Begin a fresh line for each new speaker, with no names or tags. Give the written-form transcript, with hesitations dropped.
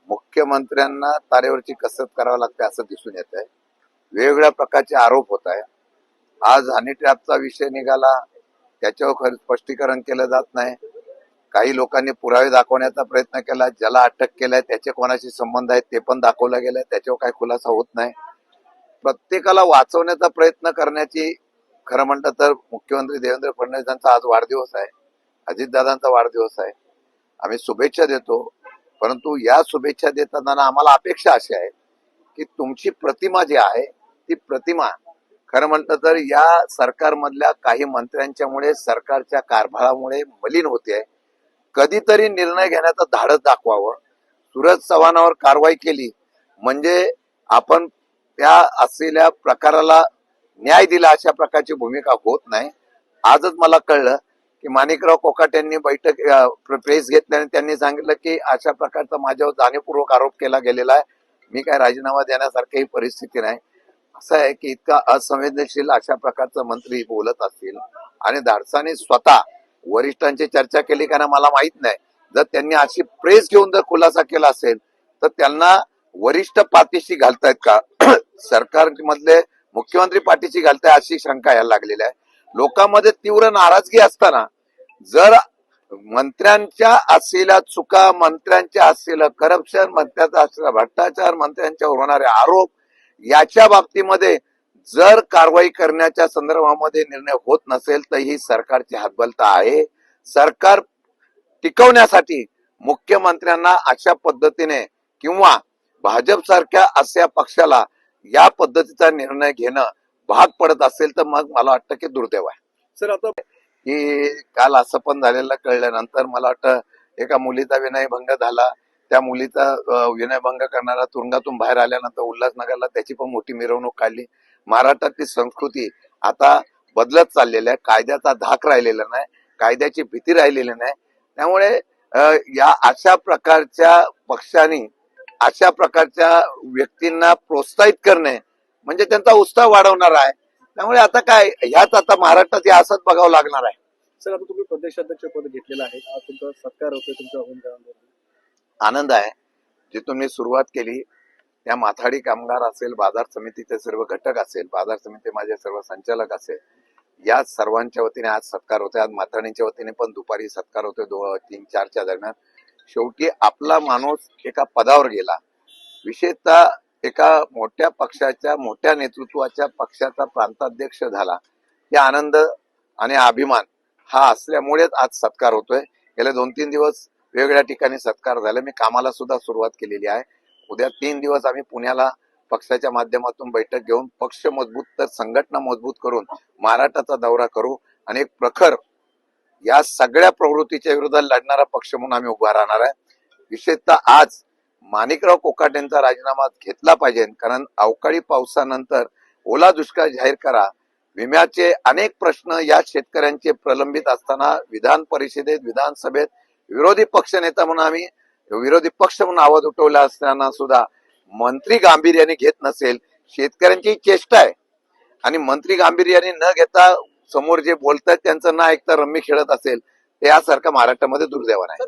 मुख्यमंत्र्यांना तारेवरची कसरत करावी लागते असं दिसून येत आहे. वेगवेगळ्या प्रकारचे आरोप होत आहे. आज हनी ट्रॅपचा विषय निघाला, त्याच्यावर स्पष्टीकरण केलं जात नाही. काही लोकांनी पुरावे दाखवण्याचा प्रयत्न केला, ज्याला अटक केलाय त्याचे कोणाशी संबंध आहेत ते पण दाखवलं गेलंय, त्याच्यावर काही खुलासा होत नाही. प्रत्येकाला वाचवण्याचा प्रयत्न करण्याची, खरं म्हणतं तर मुख्यमंत्री देवेंद्र फडणवीस यांचा आज वाढदिवस आहे, अजितदादांचा वाढदिवस आहे. आम्ही शुभेच्छा देतो, परंतु या शुभेच्छा देताना आम्हाला अपेक्षा अशी आहे की तुमची प्रतिमा जी आहे ती प्रतिमा खरं म्हणतं तर या सरकारमधल्या काही मंत्र्यांच्यामुळे, सरकारच्या कारभारामुळे मलिन होते. कधीतरी निर्णय घेण्याचं धाडस दाखवावं. सूरज चव्हाणावर कारवाई केली म्हणजे आपण त्या असलेल्या प्रकाराला न्याय दिला अशा प्रकारची भूमिका होत नाही. आजच मला कळलं की माणिकराव कोकाटे यांनी बैठक प्रेस घेतली आणि त्यांनी सांगितलं की अशा प्रकारचा माझ्यावर जाणीवपूर्वक आरोप केला गेलेला आहे, मी काय राजीनामा देण्यासारखी परिस्थिती नाही. असं आहे की इतका असंवेदनशील अशा प्रकारचा मंत्री बोलत असतील आणि धाडसाने स्वतः वरिष्ठांची चर्चा केली का मला माहित नाही. जर त्यांनी अशी प्रेस घेऊन जर खुलासा केला असेल तर त्यांना वरिष्ठ पाठीशी घालतायत का सरकार मधले मुख्यमंत्री पाठीशी घालताय अशी शंका यायला लागलेली आहे. लोकांमध्ये तीव्र नाराजगी असताना जर मंत्र्यांच्या असलेल्या चुका, मंत्र्यांच्या असलेलं करप्शन, मंत्र्यांचा असलेला भ्रष्टाचार, मंत्र्यांच्यावर होणारे आरोप याच्या बाबतीमध्ये जर कारवाई करण्याच्या संदर्भामध्ये निर्णय होत नसेल तर ही सरकारची हतबलता आहे. सरकार टिकवण्यासाठी मुख्यमंत्र्यांना अशा पद्धतीने किंवा भाजप सारख्या अशा पक्षाला या पद्धतीचा निर्णय घेणं भाग पडत असेल तर मग मला वाटतं की दुर्दैव आहे.
सर, आता
की काल असं पण झालेलं कळल्यानंतर मला वाटतं एका मुलीचा विनयभंग झाला. त्या मुलीचा विनयभंग करणारा तुरुंगातून बाहेर आल्यानंतर उल्हासनगरला त्याची पण मोठी मिरवणूक काढली. महाराष्ट्रातली संस्कृती आता बदलत चाललेली आहे. कायद्याचा धाक राहिलेला नाही, कायद्याची भीती राहिलेली नाही. त्यामुळे या अशा प्रकारच्या पक्षांनी अशा प्रकारच्या व्यक्तींना प्रोत्साहित करणे म्हणजे त्यांचा उत्साह वाढवणार आहे. त्यामुळे आता काय ह्याच आता महाराष्ट्रात असंच बघावं लागणार आहे.
सर, आता तुम्ही प्रदेशाध्यक्ष पद घेतलेलं आहे, आज तुमचा सत्कार होतोय तुमच्या होमगावांवर,
आनंद आहे. जिथून मी सुरुवात केली त्या माथाडी कामगार असेल, बाजार समितीचे सर्व घटक असेल, बाजार समिती माझे सर्व संचालक असेल, या सर्वांच्या वतीने आज सत्कार होतोय. आज माथाडींच्या वतीने पण दुपारी सत्कार होतोय 3-4च्या दरम्यान. शेवटी आपला माणूस एका पदावर गेला, विशेषतः एका मोठ्या पक्षाच्या, मोठ्या नेतृत्वाच्या पक्षाचा प्रांताध्यक्ष झाला. हे आनंद आणि अभिमान हा असल्यामुळेच आज सत्कार होतोय. गेले 2-3 दिवस वेगवेगळ्या ठिकाणी सत्कार झाले. मी कामाला सुद्धा सुरुवात केलेली आहे. उद्या 3 दिवस आम्ही पुण्याला पक्षाच्या माध्यमातून बैठक घेऊन पक्ष मजबूत तर संघटना मजबूत करून महाराष्ट्राचा दौरा करू आणि एक प्रखर या सगळ्या प्रवृत्तीच्या विरोधात लढणारा पक्ष म्हणून आम्ही उभा राहणार आहे. विशेषतः आज माणिकराव कोकाटेंचा राजीनामा घेतला पाहिजे, कारण अवकाळी पावसानंतर ओला दुष्काळ जाहीर करा, विम्याचे अनेक प्रश्न या शेतकऱ्यांचे प्रलंबित असताना विधान परिषदेत, विधानसभेत विरोधी पक्ष नेता म्हणून आम्ही विरोधी पक्ष म्हणून आवाज उठवला असताना सुद्धा मंत्री गांभीर्याने घेत नसेल. शेतकऱ्यांची चेष्टा आहे आणि मंत्री गांभीर्याने न घेता समोर जे बोलतात त्यांचं ना ऐकता रम्मी खेळत असेल, ते यासारखं महाराष्ट्रामध्ये दुर्दैव आहे.